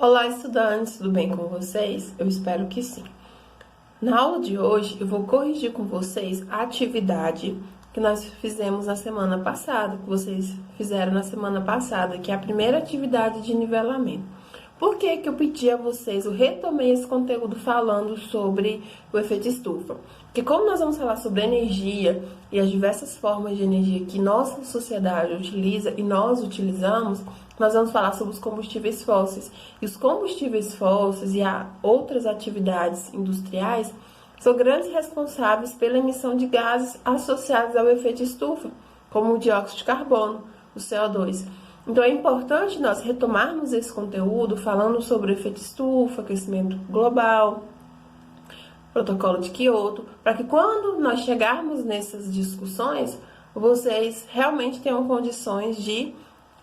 Olá, estudantes, tudo bem com vocês? Eu espero que sim. Na aula de hoje, eu vou corrigir com vocês a atividade que nós fizemos na semana passada, que vocês fizeram na semana passada, que é a primeira atividade de nivelamento. Por que que eu pedi a vocês, eu retomei esse conteúdo falando sobre o efeito estufa? Porque como nós vamos falar sobre energia e as diversas formas de energia que nossa sociedade utiliza e nós utilizamos, nós vamos falar sobre os combustíveis fósseis. E os combustíveis fósseis e outras atividades industriais são grandes responsáveis pela emissão de gases associados ao efeito estufa, como o dióxido de carbono, o CO2. Então é importante nós retomarmos esse conteúdo falando sobre o efeito estufa, aquecimento global, protocolo de Kyoto, para que quando nós chegarmos nessas discussões, vocês realmente tenham condições de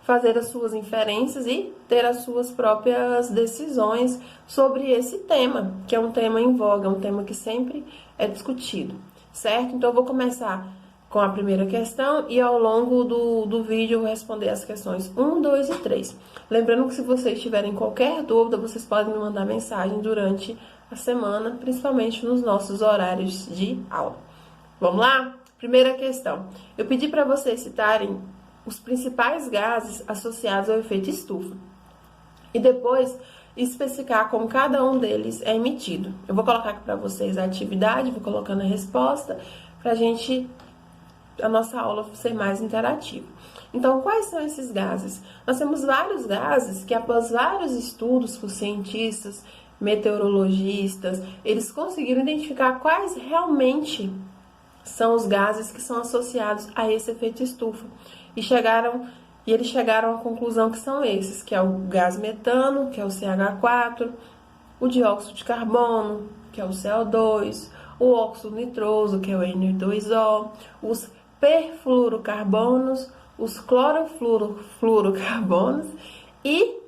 fazer as suas inferências e ter as suas próprias decisões sobre esse tema, que é um tema em voga, um tema que sempre é discutido, certo? Então eu vou começar com a primeira questão e ao longo do vídeo eu vou responder as questões 1, 2 e 3. Lembrando que se vocês tiverem qualquer dúvida, vocês podem me mandar mensagem durante a semana, principalmente nos nossos horários de aula. Vamos lá? Primeira questão. Eu pedi para vocês citarem os principais gases associados ao efeito estufa e depois especificar como cada um deles é emitido. Eu vou colocar aqui para vocês a atividade, vou colocando a resposta para a nossa aula ser mais interativa. Então, quais são esses gases? Nós temos vários gases que, após vários estudos por cientistas, meteorologistas, eles conseguiram identificar quais realmente são os gases que são associados a esse efeito estufa. E eles chegaram à conclusão que são esses, que é o gás metano, que é o CH4, o dióxido de carbono, que é o CO2, o óxido nitroso, que é o N2O, os perfluorocarbonos, os clorofluorocarbonos e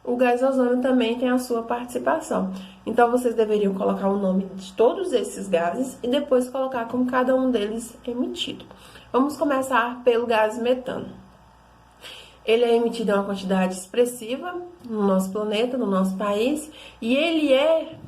o gás ozônio também tem a sua participação. Então, vocês deveriam colocar o nome de todos esses gases e depois colocar como cada um deles é emitido. Vamos começar pelo gás metano. Ele é emitido em uma quantidade expressiva no nosso planeta, no nosso país, e ele é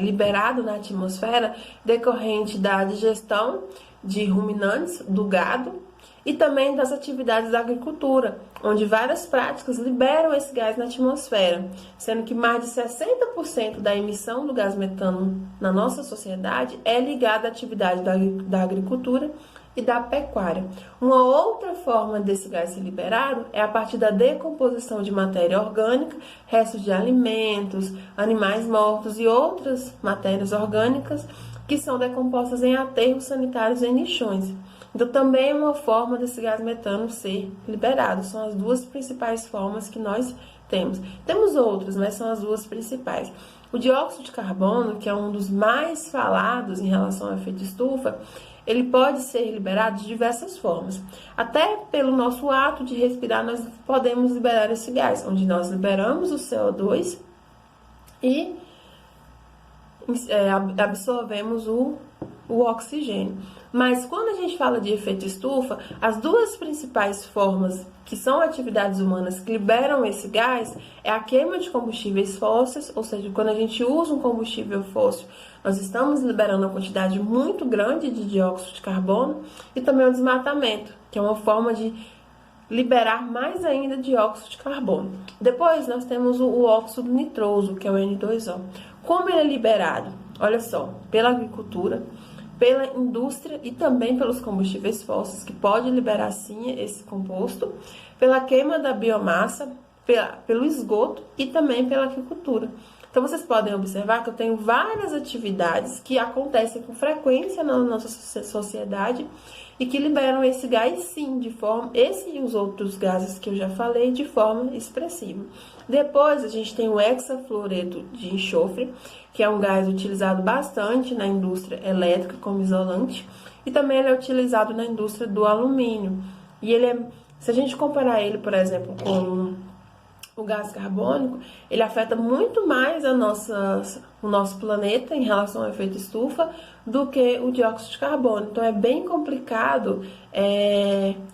liberado na atmosfera decorrente da digestão de ruminantes, do gado, e também das atividades da agricultura, onde várias práticas liberam esse gás na atmosfera, sendo que mais de 60% da emissão do gás metano na nossa sociedade é ligada à atividade da agricultura e da pecuária. Uma outra forma desse gás ser liberado é a partir da decomposição de matéria orgânica, restos de alimentos, animais mortos e outras matérias orgânicas que são decompostas em aterros sanitários em lixões. Então, também é uma forma desse gás metano ser liberado. São as duas principais formas que nós temos. Temos outras, mas são as duas principais. O dióxido de carbono, que é um dos mais falados em relação ao efeito estufa, ele pode ser liberado de diversas formas. Até pelo nosso ato de respirar, nós podemos liberar esse gás, onde nós liberamos o CO2 e absorvemos o oxigênio. Mas quando a gente fala de efeito estufa, as duas principais formas que são atividades humanas que liberam esse gás é a queima de combustíveis fósseis, ou seja, quando a gente usa um combustível fóssil, nós estamos liberando uma quantidade muito grande de dióxido de carbono, e também o desmatamento, que é uma forma de liberar mais ainda dióxido de carbono. Depois nós temos o óxido nitroso, que é o N2O. Como ele é liberado? Olha só, pela agricultura, pela indústria e também pelos combustíveis fósseis, que pode liberar sim esse composto, pela queima da biomassa, pelo esgoto e também pela agricultura. Então, vocês podem observar que eu tenho várias atividades que acontecem com frequência na nossa sociedade e que liberam esse gás, sim, esse e os outros gases que eu já falei, de forma expressiva. Depois, a gente tem o hexafluoreto de enxofre, que é um gás utilizado bastante na indústria elétrica como isolante, e também ele é utilizado na indústria do alumínio. E se a gente comparar ele, por exemplo, com o gás carbônico, ele afeta muito mais o nosso planeta em relação ao efeito estufa do que o dióxido de carbono. Então é bem complicado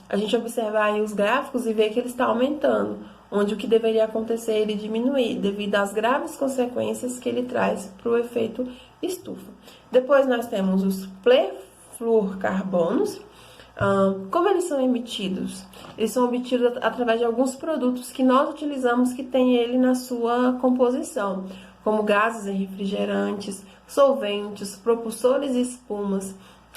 a gente observar aí os gráficos e ver que ele está aumentando. onde o que deveria acontecer é ele diminuir, devido às graves consequências que ele traz para o efeito estufa. Depois nós temos os perfluorcarbonos. Como eles são emitidos? Eles são obtidos através de alguns produtos que nós utilizamos que tem ele na sua composição, como gases e refrigerantes, solventes, propulsores e espumas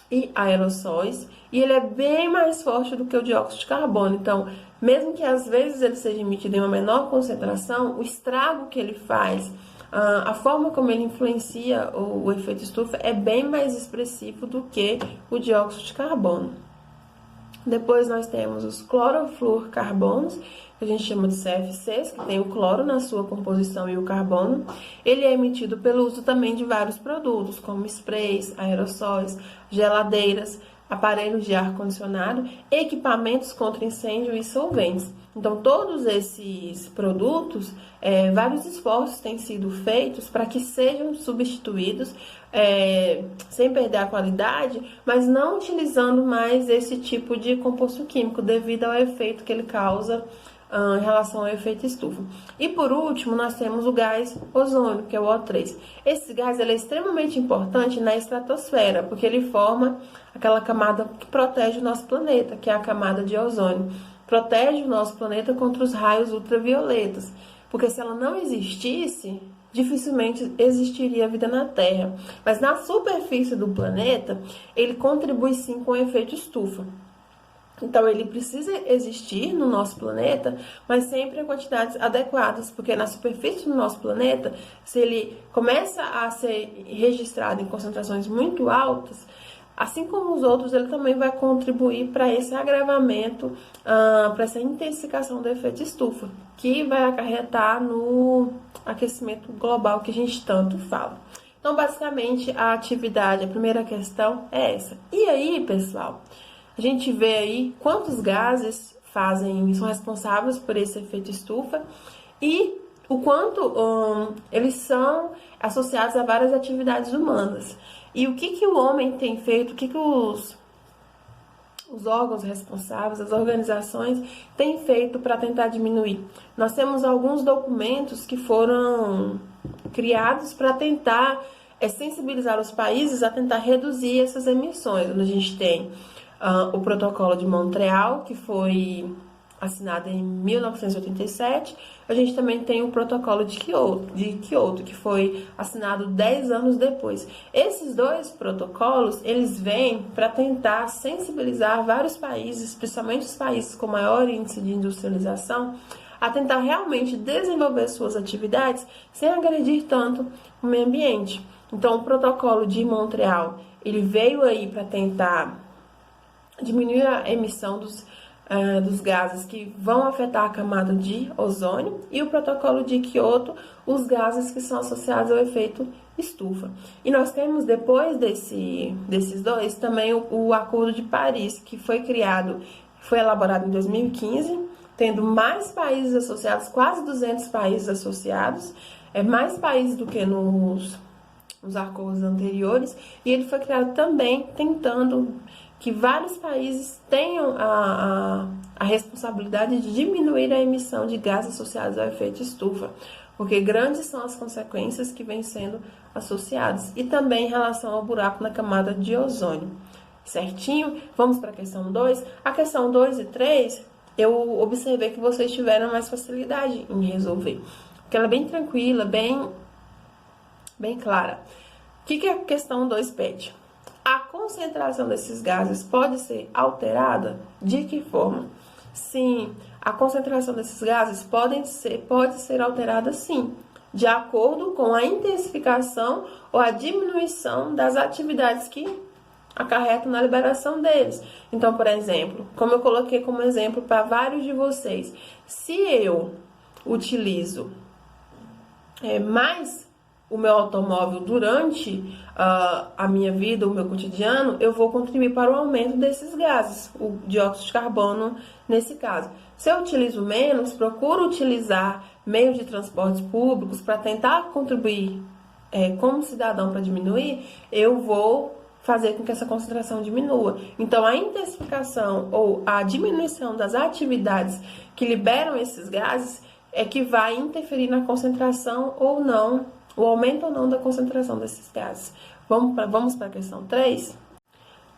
e aerossóis, e ele é bem mais forte do que o dióxido de carbono. Então, mesmo que às vezes ele seja emitido em uma menor concentração, o estrago que ele faz, a forma como ele influencia o efeito estufa é bem mais expressivo do que o dióxido de carbono. Depois nós temos os clorofluorcarbonos, que a gente chama de CFCs, que tem o cloro na sua composição e o carbono. Ele é emitido pelo uso também de vários produtos, como sprays, aerossóis, geladeiras, aparelhos de ar-condicionado, equipamentos contra incêndio e solventes. Então, todos esses produtos, vários esforços têm sido feitos para que sejam substituídos, sem perder a qualidade, mas não utilizando mais esse tipo de composto químico, devido ao efeito que ele causa em relação ao efeito estufa. E por último, nós temos o gás ozônio, que é o O3. Esse gás ele é extremamente importante na estratosfera, porque ele forma aquela camada que protege o nosso planeta, que é a camada de ozônio. Protege o nosso planeta contra os raios ultravioletas, porque se ela não existisse, dificilmente existiria vida na Terra. Mas na superfície do planeta, ele contribui sim com o efeito estufa. Então, ele precisa existir no nosso planeta, mas sempre em quantidades adequadas, porque na superfície do nosso planeta, se ele começa a ser registrado em concentrações muito altas, assim como os outros, ele também vai contribuir para esse agravamento, para essa intensificação do efeito estufa, que vai acarretar no aquecimento global que a gente tanto fala. Então, basicamente, a primeira questão é essa. E aí, pessoal, a gente vê aí quantos gases são responsáveis por esse efeito estufa e o quanto eles são associados a várias atividades humanas. E o que o homem tem feito, o que os órgãos responsáveis, as organizações têm feito para tentar diminuir. Nós temos alguns documentos que foram criados para tentar sensibilizar os países a tentar reduzir essas emissões. A gente tem o Protocolo de Montreal, que foi assinado em 1987. A gente também tem o Protocolo de Kyoto, que foi assinado 10 anos depois. Esses dois protocolos, eles vêm para tentar sensibilizar vários países, principalmente os países com maior índice de industrialização, a tentar realmente desenvolver suas atividades sem agredir tanto o meio ambiente. Então, o Protocolo de Montreal, ele veio aí para tentar diminuir a emissão dos gases que vão afetar a camada de ozônio, e o Protocolo de Kyoto, os gases que são associados ao efeito estufa. E nós temos, depois desses dois, também o Acordo de Paris, que foi elaborado em 2015, tendo mais países associados, quase 200 países associados, mais países do que nos acordos anteriores, e ele foi criado também tentando que vários países tenham a responsabilidade de diminuir a emissão de gases associados ao efeito estufa, porque grandes são as consequências que vêm sendo associadas, e também em relação ao buraco na camada de ozônio. Certinho? Vamos para a questão 2. A questão 2 e 3, eu observei que vocês tiveram mais facilidade em resolver, porque ela é bem tranquila, bem clara. O que a questão 2 pede? A concentração desses gases pode ser alterada? De que forma? Sim, a concentração desses gases pode ser alterada sim, de acordo com a intensificação ou a diminuição das atividades que acarretam na liberação deles. Então, por exemplo, como eu coloquei como exemplo para vários de vocês, se eu utilizo mais o meu automóvel durante a minha vida, o meu cotidiano, eu vou contribuir para o aumento desses gases, o dióxido de carbono nesse caso. Se eu utilizo menos, procuro utilizar meios de transportes públicos para tentar contribuir como cidadão para diminuir, eu vou fazer com que essa concentração diminua. Então, a intensificação ou a diminuição das atividades que liberam esses gases é que vai interferir na concentração ou não, o aumento ou não da concentração desses gases. Vamos para a questão 3?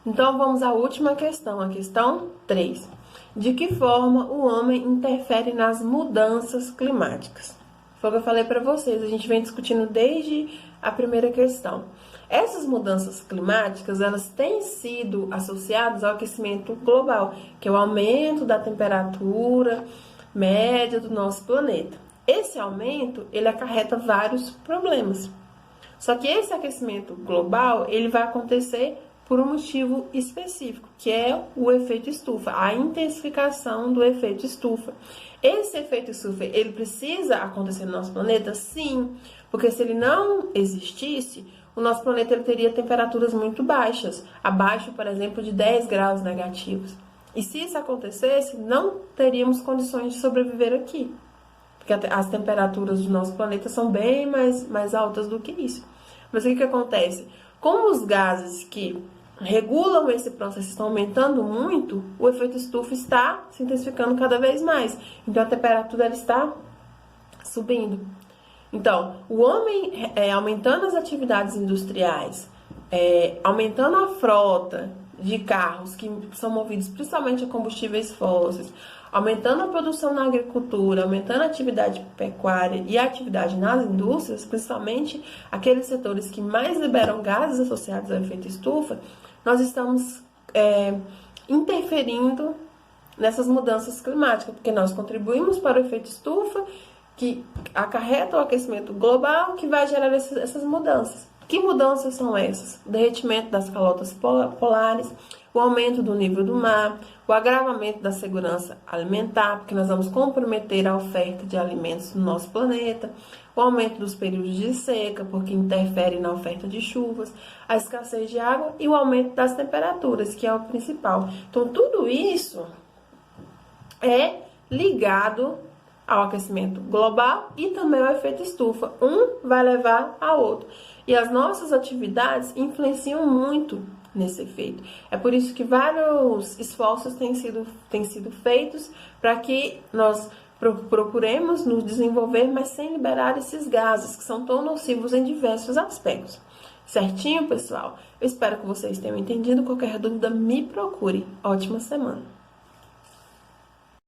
Então, vamos à última questão, a questão 3. De que forma o homem interfere nas mudanças climáticas? Foi o que eu falei para vocês, a gente vem discutindo desde a primeira questão. Essas mudanças climáticas, elas têm sido associadas ao aquecimento global, que é o aumento da temperatura média do nosso planeta. Esse aumento, ele acarreta vários problemas. Só que esse aquecimento global, ele vai acontecer por um motivo específico, que é o efeito estufa, a intensificação do efeito estufa. Esse efeito estufa, ele precisa acontecer no nosso planeta? Sim, porque se ele não existisse, o nosso planeta ele teria temperaturas muito baixas, abaixo, por exemplo, de 10 graus negativos. E se isso acontecesse, não teríamos condições de sobreviver aqui, porque as temperaturas do nosso planeta são bem mais altas do que isso. Mas o que acontece? Como os gases que regulam esse processo estão aumentando muito, o efeito estufa está se intensificando cada vez mais. Então, a temperatura ela está subindo. Então, o homem aumentando as atividades industriais, aumentando a frota de carros que são movidos principalmente a combustíveis fósseis, aumentando a produção na agricultura, aumentando a atividade pecuária e a atividade nas indústrias, principalmente aqueles setores que mais liberam gases associados ao efeito estufa, nós estamos interferindo nessas mudanças climáticas, porque nós contribuímos para o efeito estufa, que acarreta o aquecimento global, que vai gerar essas mudanças. Que mudanças são essas? O derretimento das calotas polares, o aumento do nível do mar, o agravamento da segurança alimentar, porque nós vamos comprometer a oferta de alimentos no nosso planeta, o aumento dos períodos de seca, porque interfere na oferta de chuvas, a escassez de água e o aumento das temperaturas, que é o principal. Então, tudo isso é ligado ao aquecimento global e também ao efeito estufa. Um vai levar ao outro. E as nossas atividades influenciam muito nesse efeito. É por isso que vários esforços têm sido feitos para que nós procuremos nos desenvolver, mas sem liberar esses gases que são tão nocivos em diversos aspectos. Certinho, pessoal? Eu espero que vocês tenham entendido. Qualquer dúvida, me procure. Ótima semana!